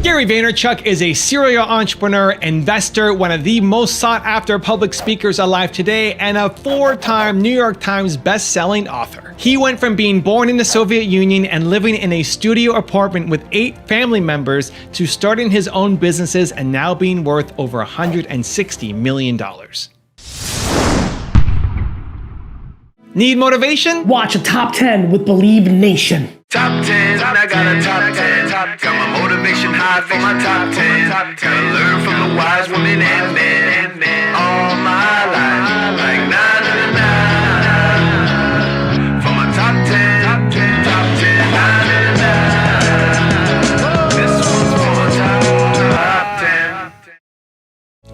Gary Vaynerchuk is a serial entrepreneur, investor, one of the most sought after public speakers alive today, and a 4-time New York Times best-selling author. He went from being born in the Soviet Union and living in a studio apartment with 8 family members to starting his own businesses and now being worth over $160 million. Need motivation? Watch a top 10 with Believe Nation. Top 10, I got a top 10. Got my motivation high for my top 10. Gotta learn from the wise women and men. All my life, like 9 to 9. For my top 10, top 10, 9 to 9. This one's for my top 10.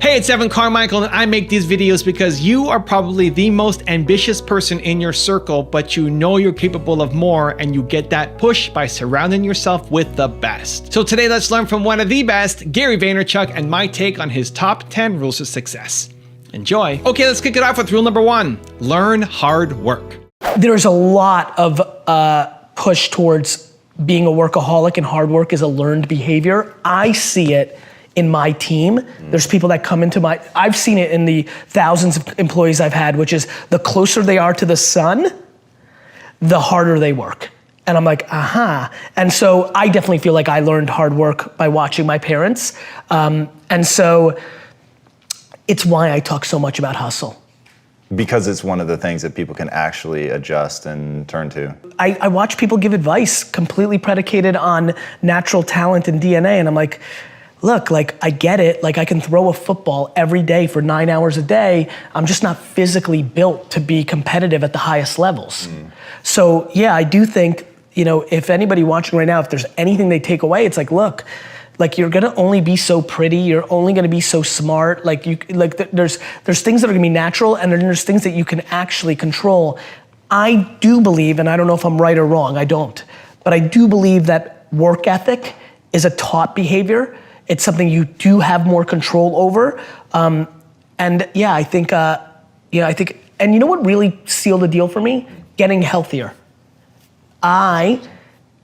Hey, it's Evan Carmichael, and I make these videos because you are probably the most ambitious person in your circle, but you know you're capable of more, and you get that push by surrounding yourself with the best. So today, let's learn from one of the best, Gary Vaynerchuk, and my take on his top 10 rules of success. Enjoy. Okay, let's kick it off with rule number 1. Learn hard work. There's a lot of push towards being a workaholic, and hard work is a learned behavior. I see it in my team. There's people that come into I've seen it in the thousands of employees I've had, which is the closer they are to the sun, the harder they work. And I'm like, aha. And so I definitely feel like I learned hard work by watching my parents. And so it's why I talk so much about hustle. Because it's one of the things that people can actually adjust and turn to. I watch people give advice completely predicated on natural talent and DNA, and I'm like, look, like I get it, like I can throw a football every day for 9 hours a day. I'm just not physically built to be competitive at the highest levels. So yeah, I do think, you know, if anybody watching right now, if there's anything they take away, it's like, look, like you're gonna only be so pretty, you're only gonna be so smart, like there's things that are gonna be natural, and then there's things that you can actually control. I do believe, and I don't know if I'm right or wrong, I don't, but I do believe that work ethic is a taught behavior. It's something you do have more control over. And yeah, I think, and you know what really sealed the deal for me? Getting healthier. I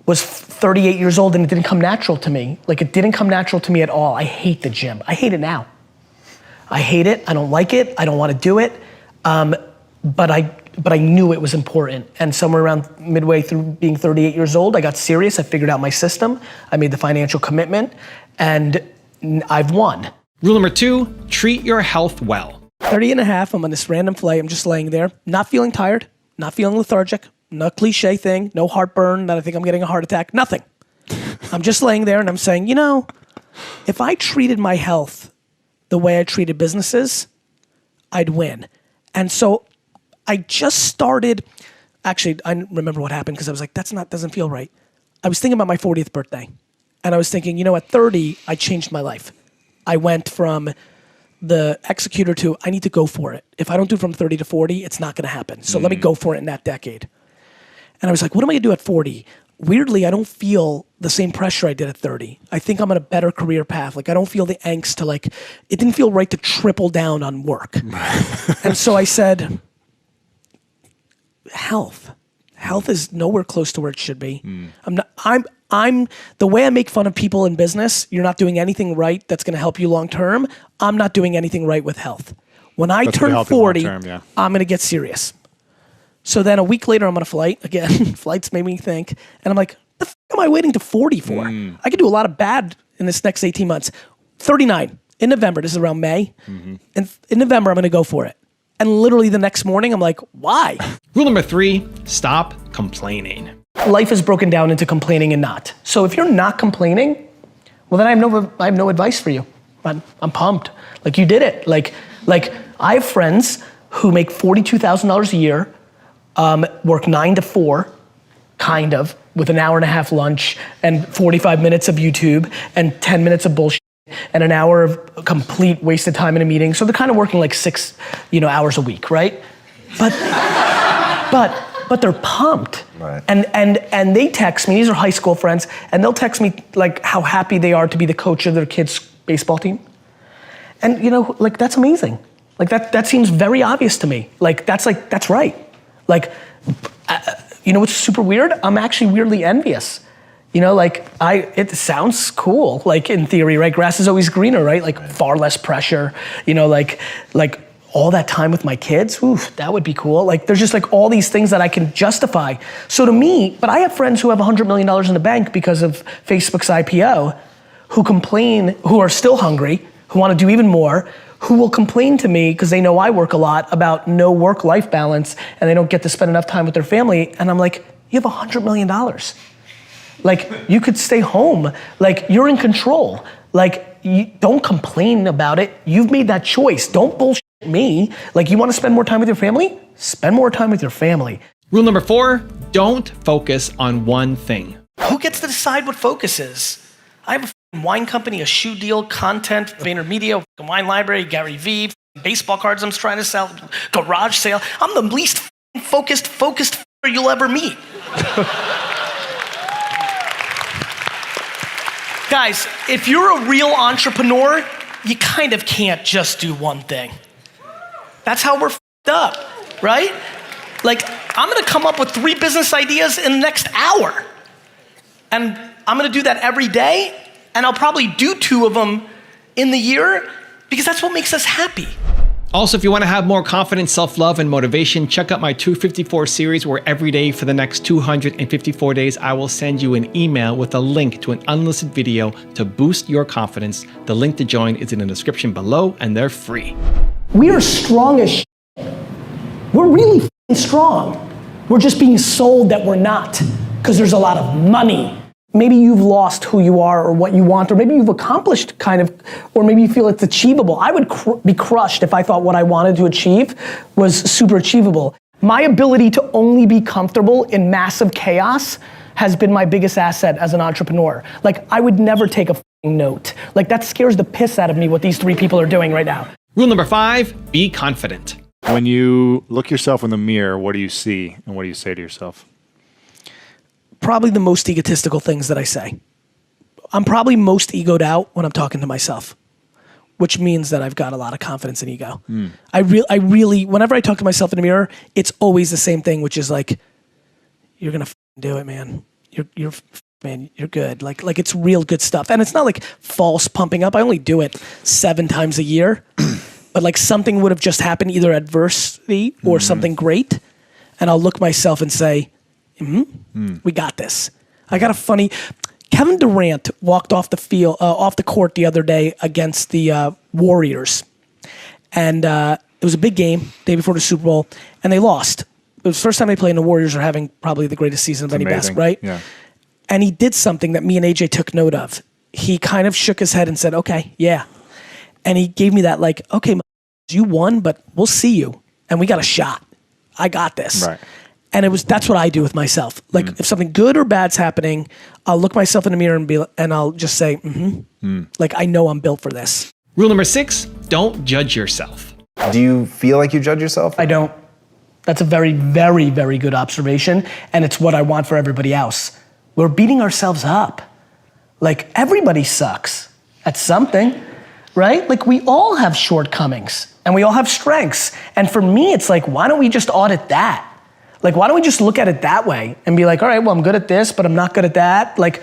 was 38 years old and it didn't come natural to me. Like it didn't come natural to me at all. I hate the gym. I hate it now. I hate it, I don't like it, I don't wanna do it. But I knew it was important. And somewhere around midway through being 38 years old, I got serious, I figured out my system, I made the financial commitment, and I've won. Rule number 2, treat your health well. 30 and a half, I'm on this random flight, I'm just laying there, not feeling tired, not feeling lethargic, no cliche thing, no heartburn that I think I'm getting a heart attack, nothing. I'm just laying there and I'm saying, you know, if I treated my health the way I treated businesses, I'd win. And so I just started, actually, I remember what happened because I was like, doesn't feel right. I was thinking about my 40th birthday. And I was thinking, you know, at 30, I changed my life. I went from the executor to, I need to go for it. If I don't do from 30 to 40, it's not gonna happen. So let me go for it in that decade. And I was like, what am I gonna do at 40? Weirdly, I don't feel the same pressure I did at 30. I think I'm on a better career path. Like I don't feel the angst to like, it didn't feel right to triple down on work. And so I said, health is nowhere close to where it should be. I'm the way I make fun of people in business, you're not doing anything right that's gonna help you long term. I'm not doing anything right with health. When I turn 40, I'm gonna get serious. So then a week later, I'm on a flight again. Flights made me think, and I'm like, the f am I waiting to 40 for? I could do a lot of bad in this next 18 months. 39 in November, this is around May. And in November, I'm gonna go for it. And literally the next morning, I'm like, why? Rule number 3, stop complaining. Life is broken down into complaining and not. So if you're not complaining, well then I have no advice for you. I'm pumped. Like you did it. Like I have friends who make $42,000 a year, work 9 to 4, kind of, with an hour and a half lunch and 45 minutes of YouTube and 10 minutes of bullshit and an hour of complete wasted time in a meeting. So they're kind of working like 6, hours a week, right? But they're pumped. Right. And they text me, these are high school friends, and they'll text me like how happy they are to be the coach of their kids' baseball team. And like that's amazing. Like that seems very obvious to me. That's right. Like, what's super weird? I'm actually weirdly envious. You know, like it sounds cool, like in theory, right? Grass is always greener, right? Like far less pressure, you know, like all that time with my kids, oof, that would be cool. Like there's just like all these things that I can justify. So to me, but I have friends who have $100 million in the bank because of Facebook's IPO, who complain, who are still hungry, who want to do even more, who will complain to me because they know I work a lot about no work-life balance and they don't get to spend enough time with their family. And I'm like, you have $100 million. Like you could stay home, like you're in control. Like don't complain about it. You've made that choice. Don't bullshit me. Like you want to spend more time with your family? Spend more time with your family. Rule number 4, don't focus on one thing. Who gets to decide what focus is? I have a wine company, a shoe deal, content, VaynerMedia, wine library, Gary V, baseball cards I'm trying to sell, garage sale. I'm the least focused you'll ever meet. Guys, if you're a real entrepreneur, you kind of can't just do one thing. That's how we're up, right? Like, I'm gonna come up with 3 business ideas in the next hour. And I'm gonna do that every day, and I'll probably do 2 of them in the year because that's what makes us happy. Also, if you want to have more confidence, self-love, and motivation, check out my 254 series where every day for the next 254 days, I will send you an email with a link to an unlisted video to boost your confidence. The link to join is in the description below, and they're free. We are strong as shit. We're really strong. We're just being sold that we're not because there's a lot of money. Maybe you've lost who you are or what you want, or maybe you've accomplished kind of, or maybe you feel it's achievable. I would be crushed if I thought what I wanted to achieve was super achievable. My ability to only be comfortable in massive chaos has been my biggest asset as an entrepreneur. Like I would never take a note. Like that scares the piss out of me what these 3 people are doing right now. Rule number 5, be confident. When you look yourself in the mirror, what do you see and what do you say to yourself? Probably the most egotistical things that I say. I'm probably most egoed out when I'm talking to myself, which means that I've got a lot of confidence and ego. I really, whenever I talk to myself in the mirror, it's always the same thing, which is like, you're gonna do it, man. You're good. Like it's real good stuff. And it's not like false pumping up. I only do it 7 times a year, but like something would have just happened, either adversity or something great. And I'll look myself and say, we got this. I got a funny, Kevin Durant walked off the field, off the court the other day against the Warriors. And it was a big game, day before the Super Bowl, and they lost. It was the first time they played, and the Warriors are having probably the greatest season of any basketball, right? Yeah. And he did something that me and AJ took note of. He kind of shook his head and said, okay, yeah. And he gave me that like, okay, you won, but we'll see you. And we got a shot. I got this. Right. And that's what I do with myself. Like if something good or bad's happening, I'll look myself in the mirror and I'll just say, like I know I'm built for this. Rule number 6, don't judge yourself. Do you feel like you judge yourself? I don't. That's a very, very, very good observation. And it's what I want for everybody else. We're beating ourselves up. Like everybody sucks at something, right? Like we all have shortcomings and we all have strengths. And for me, it's like, why don't we just audit that? Like, why don't we just look at it that way and be like, all right, well, I'm good at this, but I'm not good at that. Like,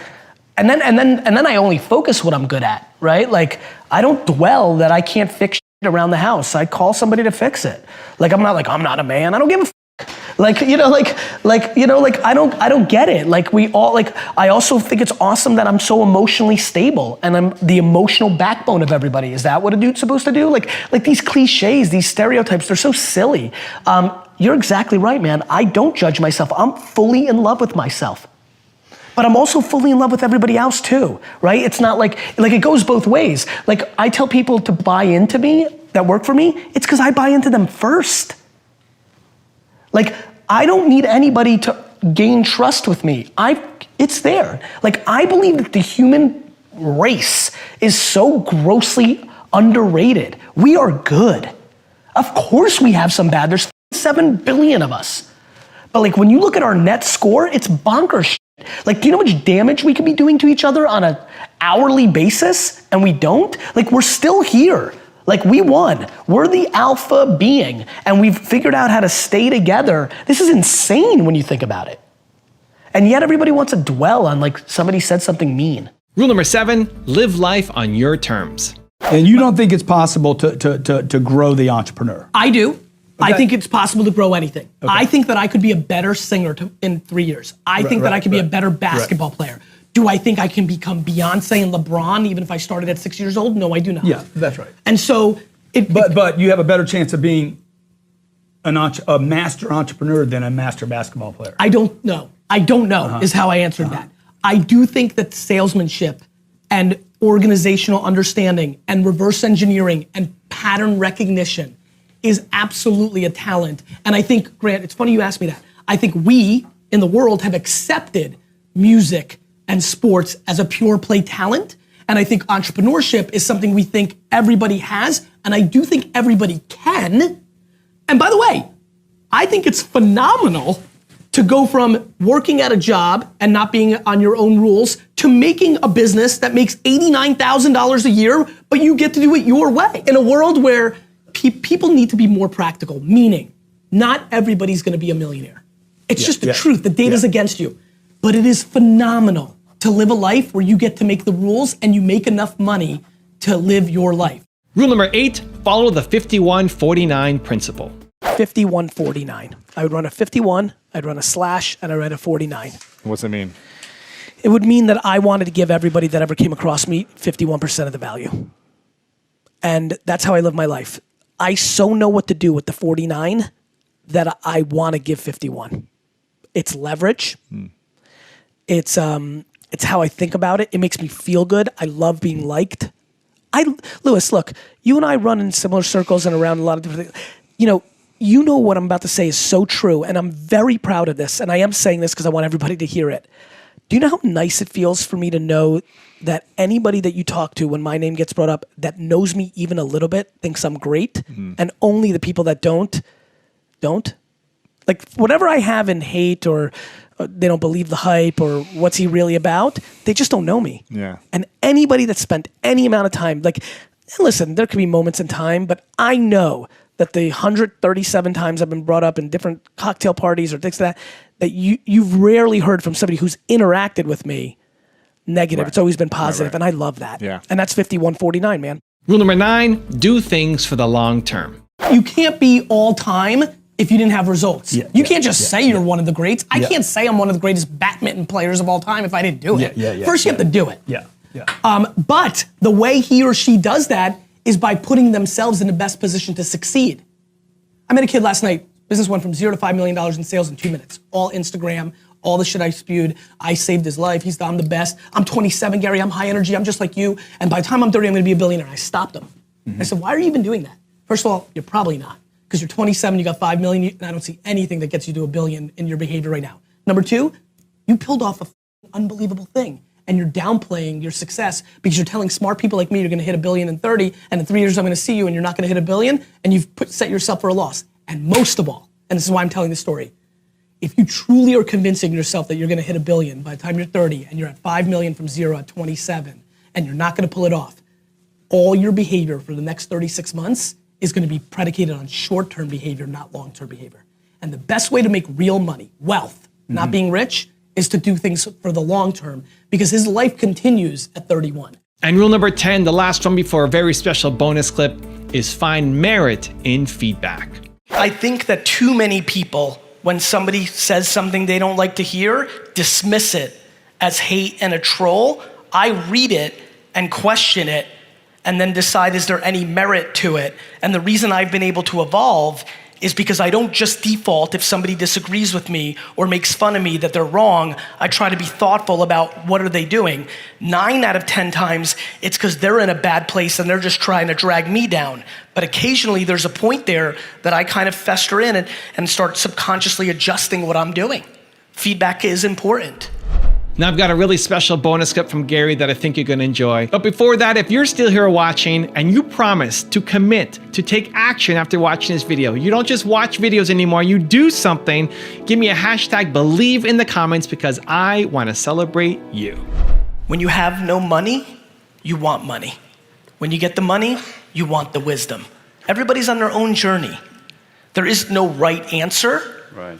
and then I only focus what I'm good at, right? Like, I don't dwell that I can't fix shit around the house. I call somebody to fix it. Like, I'm not a man. I don't give a fuck. Like, I don't get it. Like we all, like, I also think it's awesome that I'm so emotionally stable and I'm the emotional backbone of everybody. Is that what a dude's supposed to do? Like these cliches, these stereotypes, they're so silly. You're exactly right, man. I don't judge myself. I'm fully in love with myself. But I'm also fully in love with everybody else too, right? It's not like it goes both ways. Like I tell people to buy into me, that work for me, it's because I buy into them first. Like I don't need anybody to gain trust with me. It's there. Like I believe that the human race is so grossly underrated. We are good. Of course we have some bad. There's 7 billion of us. But like when you look at our net score, it's bonkers shit. Like, do you know how much damage we could be doing to each other on an hourly basis and we don't? Like we're still here. Like we won. We're the alpha being and we've figured out how to stay together. This is insane when you think about it. And yet everybody wants to dwell on like somebody said something mean. Rule number 7, live life on your terms. And you don't think it's possible to grow the entrepreneur? I do. Okay. I think it's possible to grow anything. Okay. I think that I could be a better singer in 3 years. I think that I could be a better basketball player. Do I think I can become Beyonce and LeBron even if I started at 6 years old? No, I do not. Yeah, that's right. And so, but you have a better chance of being a master entrepreneur than a master basketball player. I don't know. I don't know is how I answered that. I do think that salesmanship and organizational understanding and reverse engineering and pattern recognition is absolutely a talent. And I think, Grant, it's funny you asked me that. I think we in the world have accepted music and sports as a pure play talent. And I think entrepreneurship is something we think everybody has. And I do think everybody can. And by the way, I think it's phenomenal to go from working at a job and not being on your own rules to making a business that makes $89,000 a year, but you get to do it your way. In a world where people need to be more practical, meaning not everybody's gonna be a millionaire. It's just the truth, the data's against you. But it is phenomenal to live a life where you get to make the rules and you make enough money to live your life. Rule number 8, follow the 51-49 principle. 51-49. I would run a 51, I'd run a slash, and I'd run a 49. What's it mean? It would mean that I wanted to give everybody that ever came across me 51% of the value. And that's how I live my life. I so know what to do with the 49 that I want to give 51. It's leverage. It's how I think about it. It makes me feel good. I love being liked. Lewis, look, you and I run in similar circles and around a lot of different things. You know what I'm about to say is so true, and I'm very proud of this, and I am saying this because I want everybody to hear it. Do you know how nice it feels for me to know that anybody that you talk to when my name gets brought up that knows me even a little bit thinks I'm great, and only the people that don't? Like, whatever I have in hate or they don't believe the hype or what's he really about, they just don't know me. Yeah. And anybody that spent any amount of time, like, listen, there could be moments in time, but I know that the 137 times I've been brought up in different cocktail parties or things like that you've rarely heard from somebody who's interacted with me negative. Right. It's always been positive, and I love that. Yeah. And that's 51-49, man. Rule number 9, do things for the long term. You can't be all time if you didn't have results. You can't just say you're one of the greats. I can't say I'm one of the greatest badminton players of all time if I didn't do it. First, you have to do it. But the way he or she does that is by putting themselves in the best position to succeed. I met a kid last night. Business went from 0 to $5 million in sales in 2 minutes. All Instagram, all the shit I spewed. I saved his life. I'm the best. I'm 27, Gary. I'm high energy. I'm just like you. And by the time I'm 30, I'm gonna be a billionaire. I stopped him. I said, why are you even doing that? First of all, you're probably not. Because you're 27, you got 5 million, and I don't see anything that gets you to $1 billion in your behavior right now. Number 2, you pulled off an unbelievable thing. And you're downplaying your success because you're telling smart people like me you're gonna hit $1 billion in 30, and in 3 years I'm gonna see you and you're not gonna hit $1 billion, and you've set yourself for a loss. And most of all, and this is why I'm telling this story, if you truly are convincing yourself that you're gonna hit $1 billion by the time you're 30 and you're at 5 million from 0 at 27, and you're not gonna pull it off, all your behavior for the next 36 months is gonna be predicated on short-term behavior, not long-term behavior. And the best way to make real money, wealth, not being rich, is to do things for the long term because his life continues at 31. And rule number 10, the last one before a very special bonus clip, is find merit in feedback. I think that too many people, when somebody says something they don't like to hear, dismiss it as hate and a troll. I read it and question it and then decide, is there any merit to it? And the reason I've been able to evolve is because I don't just default if somebody disagrees with me or makes fun of me that they're wrong. I try to be thoughtful about what are they doing. 9 out of 10 times, it's because they're in a bad place and they're just trying to drag me down. But occasionally there's a point there that I kind of fester in and start subconsciously adjusting what I'm doing. Feedback is important. Now I've got a really special bonus clip from Gary that I think you're gonna enjoy. But before that, if you're still here watching and you promise to commit to take action after watching this video, you don't just watch videos anymore, you do something, give me a hashtag believe in the comments because I wanna celebrate you. When you have no money, you want money. When you get the money, you want the wisdom. Everybody's on their own journey. There is no right answer. Right.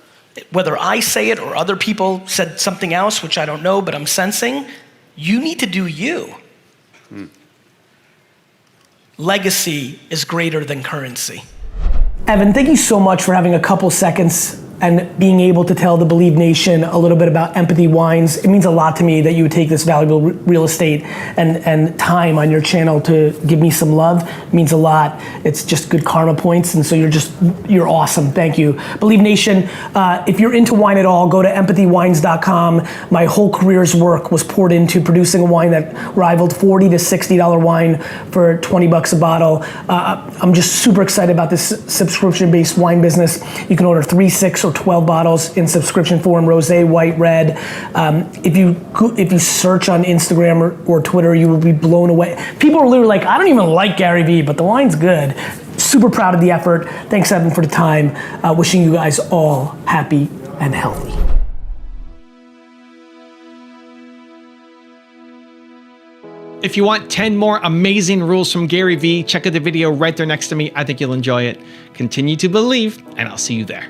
whether I say it or other people said something else, which I don't know, but I'm sensing, you need to do you. Legacy is greater than currency. Evan, thank you so much for having a couple seconds and being able to tell the Believe Nation a little bit about Empathy Wines. It means a lot to me that you would take this valuable real estate and time on your channel to give me some love. It means a lot. It's just good karma points, and so you're awesome. Thank you. Believe Nation, if you're into wine at all, go to empathywines.com. My whole career's work was poured into producing a wine that rivaled $40 to $60 wine for 20 bucks a bottle. I'm just super excited about this subscription-based wine business. You can order 3, 6, or 12 bottles in subscription form, rosé, white, red. If you search on Instagram or Twitter, you will be blown away. People are literally like, I don't even like Gary Vee, but the wine's good. Super proud of the effort. Thanks, Evan, for the time. Wishing you guys all happy and healthy. If you want 10 more amazing rules from Gary Vee, check out the video right there next to me. I think you'll enjoy it. Continue to believe, and I'll see you there.